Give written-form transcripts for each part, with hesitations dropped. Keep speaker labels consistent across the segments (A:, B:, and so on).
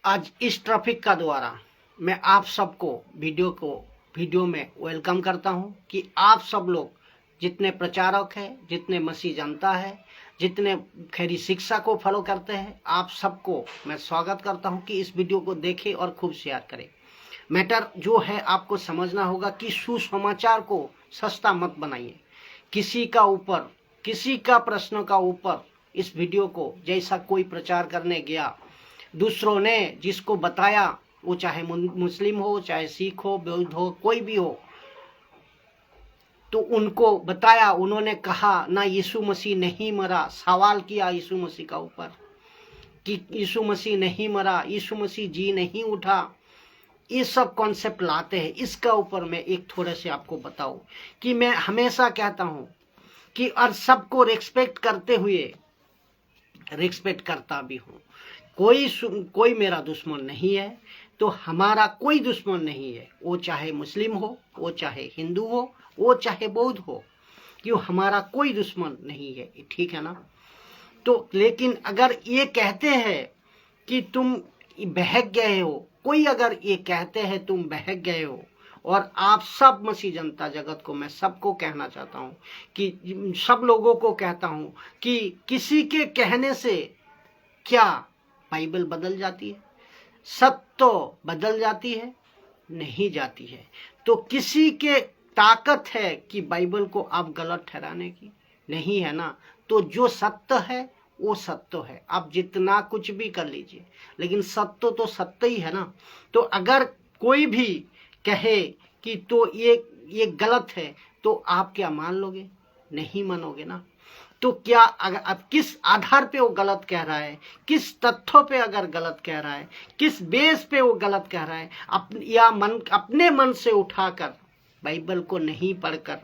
A: आज इस ट्रैफिक का द्वारा मैं आप सबको वीडियो में वेलकम करता हूं कि आप सब लोग जितने प्रचारक हैं, जितने मसीह जनता है, जितने खैरी शिक्षा को फॉलो करते हैं, आप सबको मैं स्वागत करता हूं कि इस वीडियो को देखें और खूब शेयर करें। मैटर जो है आपको समझना होगा कि सुसमाचार को सस्ता मत बनाइए। किसी का प्रश्न का ऊपर इस वीडियो को जैसा कोई प्रचार करने गया, दूसरों ने जिसको बताया, वो चाहे मुस्लिम हो, चाहे सिख हो, बौद्ध हो, कोई भी हो, तो उनको बताया, उन्होंने कहा ना यीशु मसीह नहीं मरा, सवाल किया यीशु मसीह का ऊपर कि यीशु मसीह नहीं मरा, यीशु मसीह जी नहीं उठा। ये सब कॉन्सेप्ट लाते हैं। इसका ऊपर मैं एक थोड़े से आपको बताऊं कि मैं हमेशा कहता हूं कि और सबको रिस्पेक्ट करते हुए रिस्पेक्ट करता भी हूं। कोई मेरा दुश्मन नहीं है, तो हमारा कोई दुश्मन नहीं है। वो चाहे मुस्लिम हो, वो चाहे हिंदू हो, वो चाहे बौद्ध हो, क्यों हमारा कोई दुश्मन नहीं है, ठीक है ना। तो लेकिन अगर ये कहते हैं कि तुम बहक गए हो, कोई अगर ये कहते हैं तुम बहक गए हो, और आप सब मसीह जनता जगत को मैं सबको कहना चाहता हूँ कि सब लोगों को कहता हूँ कि किसी के कहने से क्या बाइबल बदल जाती है? सब तो बदल जाती है? नहीं जाती है। तो किसी के ताकत है कि बाइबल को आप गलत ठहराने की? नहीं है ना। तो जो सत्य है वो सत्य है, आप जितना कुछ भी कर लीजिए, लेकिन सत्य तो सत्य ही है ना। तो अगर कोई भी कहे कि तो ये गलत है, तो आप क्या मान लोगे? नहीं मानोगे ना। तो क्या अगर अब किस आधार पे वो गलत कह रहा है, किस तथ्यों पे अगर गलत कह रहा है, किस बेस पे वो गलत कह रहा है, अपने मन से उठाकर बाइबल को नहीं पढ़कर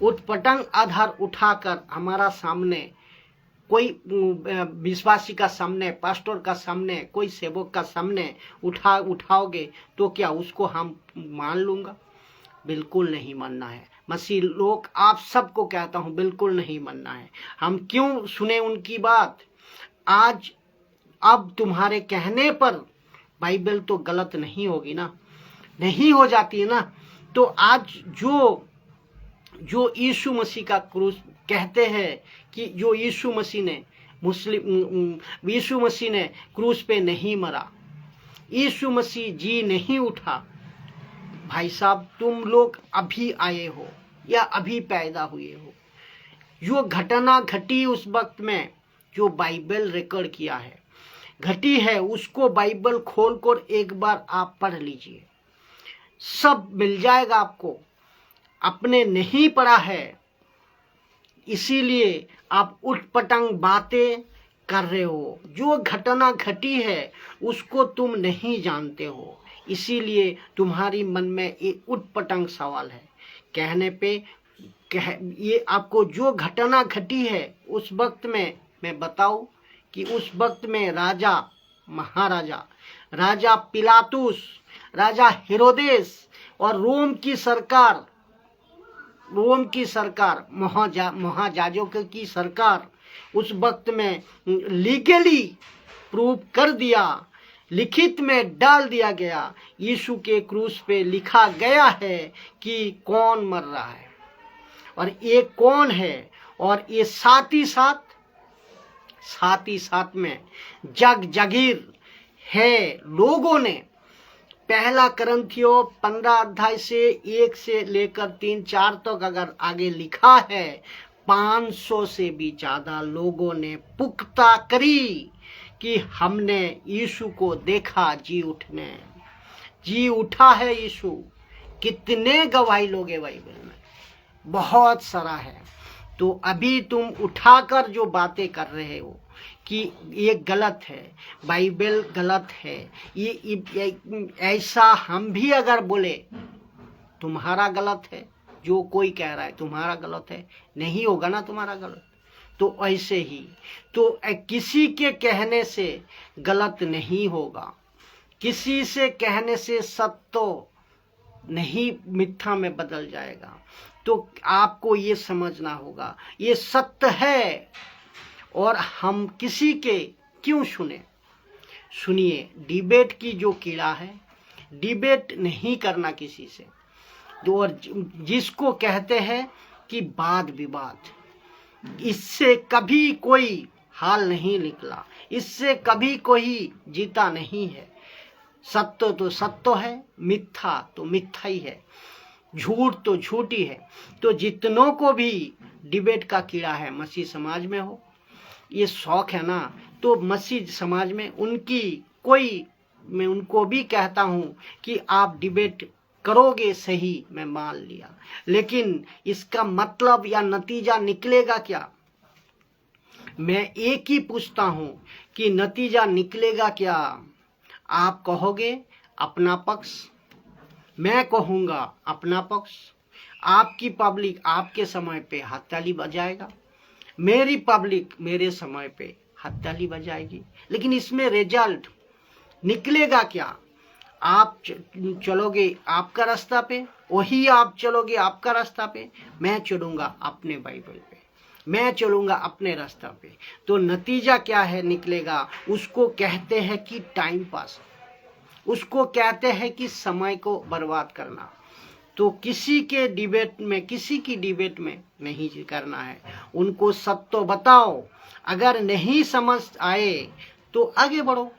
A: उटपटांग आधार उठाकर हमारा सामने कोई विश्वासी का सामने, पास्टर का सामने, कोई सेवक का सामने उठाओगे, तो क्या उसको हम मान लूंगा? बिल्कुल नहीं मानना है। मसीह लोग आप सबको कहता हूं, बिल्कुल नहीं मानना है। हम क्यों सुने उनकी बात? आज अब तुम्हारे कहने पर बाइबल तो गलत नहीं होगी ना, नहीं हो जाती है ना। तो आज जो यीशु मसीह का क्रूस कहते हैं कि जो यीशु मसीह ने क्रूस पे नहीं मरा, यीशु मसीह जी नहीं उठा। भाई साहब, तुम लोग अभी आए हो या अभी पैदा हुए हो, जो घटना घटी उस वक्त में, जो बाइबल रिकॉर्ड किया है, घटी है, उसको बाइबल खोलकर एक बार आप पढ़ लीजिए, सब मिल जाएगा आपको। आपने नहीं पढ़ा है, इसीलिए आप उटपटांग बातें कर रहे हो। जो घटना घटी है उसको तुम नहीं जानते हो, इसीलिए तुम्हारी मन में एक उटपटांग सवाल है। कहने पे ये आपको जो घटना घटी है उस वक्त में मैं बताऊं कि उस वक्त में महाराजा, राजा पिलातुस, राजा हेरोदेस और रोम की सरकार, महायाजकों की सरकार उस वक्त में लीगली प्रूव कर दिया, लिखित में डाल दिया गया, यीशु के क्रूस पे लिखा गया है कि कौन मर रहा है और ये कौन है। और ये साथ ही साथ में जगीर है। लोगों ने पहला करंथियों 15 अध्याय से 1 से लेकर 3-4 तक अगर आगे लिखा है, 500 से भी ज्यादा लोगों ने पुख्ता करी कि हमने यीशु को देखा जी उठा है यीशु। कितने गवाही लोगे बाइबल में? बहुत सारा है। तो अभी तुम उठाकर जो बातें कर रहे हो कि ये गलत है, बाइबल गलत है, ये ऐसा हम भी अगर बोले तुम्हारा गलत है, जो कोई कह रहा है तुम्हारा गलत है, नहीं होगा ना तुम्हारा गलत। तो ऐसे ही तो किसी के कहने से गलत नहीं होगा, किसी से कहने से सत्य नहीं मिथ्या में बदल जाएगा। तो आपको ये समझना होगा, ये सत्य है और हम किसी के क्यों सुने। सुनिए, डिबेट की जो कीड़ा है, डिबेट नहीं करना किसी से, और जिसको कहते हैं कि वाद विवाद, इससे कभी कोई हाल नहीं निकला, इससे कभी कोई जीता नहीं है। सत्य तो सत्य है, मिथ्या तो मिथ्या ही है, झूठ तो झूठ ही है। तो जितनों को भी डिबेट का कीड़ा है, मसीह समाज में हो, ये शौक है ना, तो मसीह समाज में मैं उनको भी कहता हूं कि आप डिबेट करोगे सही, मैं मान लिया, लेकिन इसका मतलब या नतीजा निकलेगा क्या? मैं एक ही पूछता हूं कि नतीजा निकलेगा क्या? आप कहोगे अपना पक्ष, मैं कहूंगा अपना पक्ष, आपकी पब्लिक आपके समय पे हथताली बजाएगा, मेरी पब्लिक मेरे समय पे हथताली बजाएगी, लेकिन इसमें रिजल्ट निकलेगा क्या? आप चलोगे आपका रास्ता पे, वही आप चलोगे आपका रास्ता पे, मैं चलूंगा अपने बाइबल पे, मैं चलूंगा अपने रास्ता पे। तो नतीजा क्या है निकलेगा? उसको कहते हैं कि टाइम पास, उसको कहते हैं कि समय को बर्बाद करना। तो किसी की डिबेट में नहीं करना है, उनको सत्य बताओ, अगर नहीं समझ आए तो आगे बढ़ो।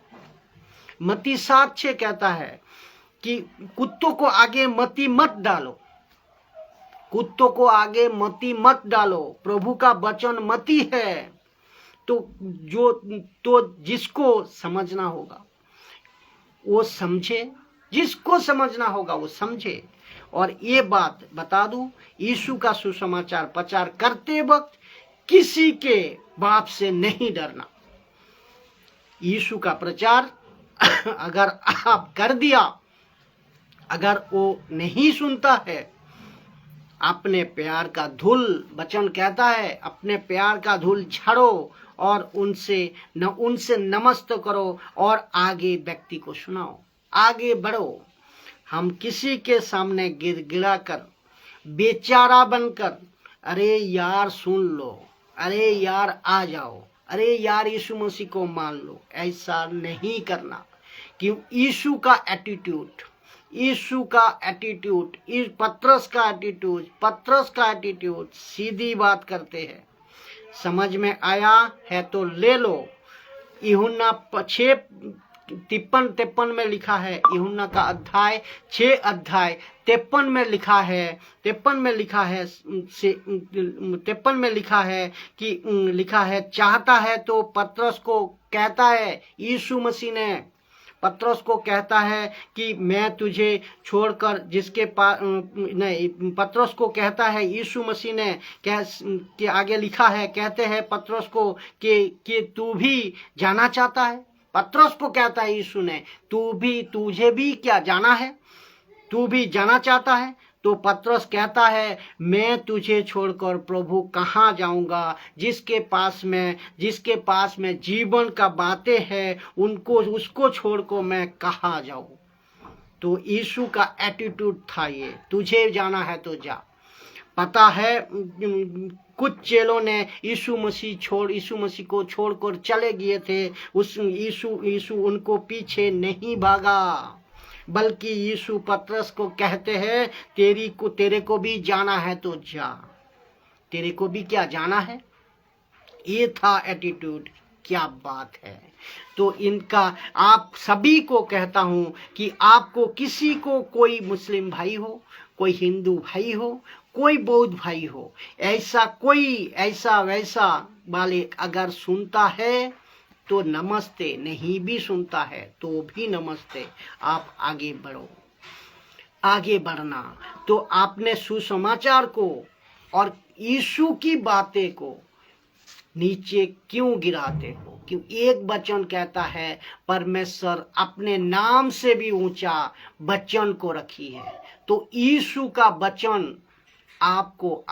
A: मत्ती 7:6 कहता है कि कुत्तों को आगे मती मत डालो, कुत्तों को आगे मती मत डालो, प्रभु का वचन मती है। तो जिसको समझना होगा वो समझे, जिसको समझना होगा वो समझे। और ये बात बता दूं, यीशु का सुसमाचार प्रचार करते वक्त किसी के बाप से नहीं डरना। यीशु का प्रचार अगर आप कर दिया, अगर वो नहीं सुनता है, अपने प्यार का धूल, वचन कहता है अपने प्यार का धूल झाड़ो और उनसे नमस्ते करो और आगे व्यक्ति को सुनाओ, आगे बढ़ो। हम किसी के सामने गिड़गिड़ा कर, बेचारा बनकर, अरे यार सुन लो, अरे यार आ जाओ, अरे यार यीशु मसीह को मान लो, ऐसा नहीं करना। कि यीशु का एटीट्यूड, पतरस का एटीट्यूड सीधी बात करते हैं। समझ में आया है तो ले लो। यूहन्ना 6:53 में लिखा है, यूहन्ना का अध्याय 6 53 में लिखा है, 53 में लिखा है चाहता है तो पतरस को कहता है, यीशु मसीह ने पतरस को कहता है कि मैं तुझे छोड़कर जिसके पास नहीं, पतरस को कहता है, यीशु मसीह ने के आगे लिखा है, कहते हैं पतरस को कि तू भी जाना चाहता है। पतरस को कहता है यीशु ने, तुझे भी क्या जाना है, तू भी जाना चाहता है? तो पतरस कहता है, मैं तुझे छोड़कर प्रभु कहाँ जाऊंगा, जिसके पास में जीवन का बातें हैं, उसको छोड़कर मैं कहाँ जाऊं। तो यीशु का एटीट्यूड था ये, तुझे जाना है तो जा। पता है कुछ चेलों ने यीशु मसीह को छोड़कर चले गए थे, यीशु उनको पीछे नहीं भागा, बल्कि यीशु पतरस को कहते हैं, तेरे को भी जाना है तो जा। तेरे को भी क्या जाना है? ये था एटीट्यूड। क्या बात है। तो इनका आप सभी को कहता हूं कि आपको किसी को, कोई मुस्लिम भाई हो, कोई हिंदू भाई हो, कोई बौद्ध भाई हो, ऐसा वैसा वाले अगर सुनता है तो नमस्ते, नहीं भी सुनता है तो भी नमस्ते। आप आगे बढ़ो। आगे बढ़ना तो आपने सुसमाचार को और यीशु की बातें को नीचे क्यों गिराते हो? क्यों? एक वचन कहता है, परमेश्वर अपने नाम से भी ऊंचा वचन को रखी है। तो यीशु का वचन आपको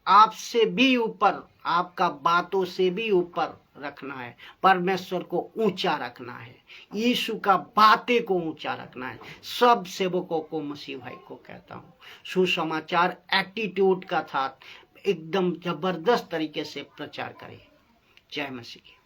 A: आपसे भी ऊपर, आपका बातों से भी ऊपर रखना है। परमेश्वर को ऊंचा रखना है, यीशु का बातें को ऊंचा रखना है। सब सेवकों को, मसीह भाई को कहता हूँ, सुसमाचार एटीट्यूड का था, एकदम जबरदस्त तरीके से प्रचार करें। जय मसीह।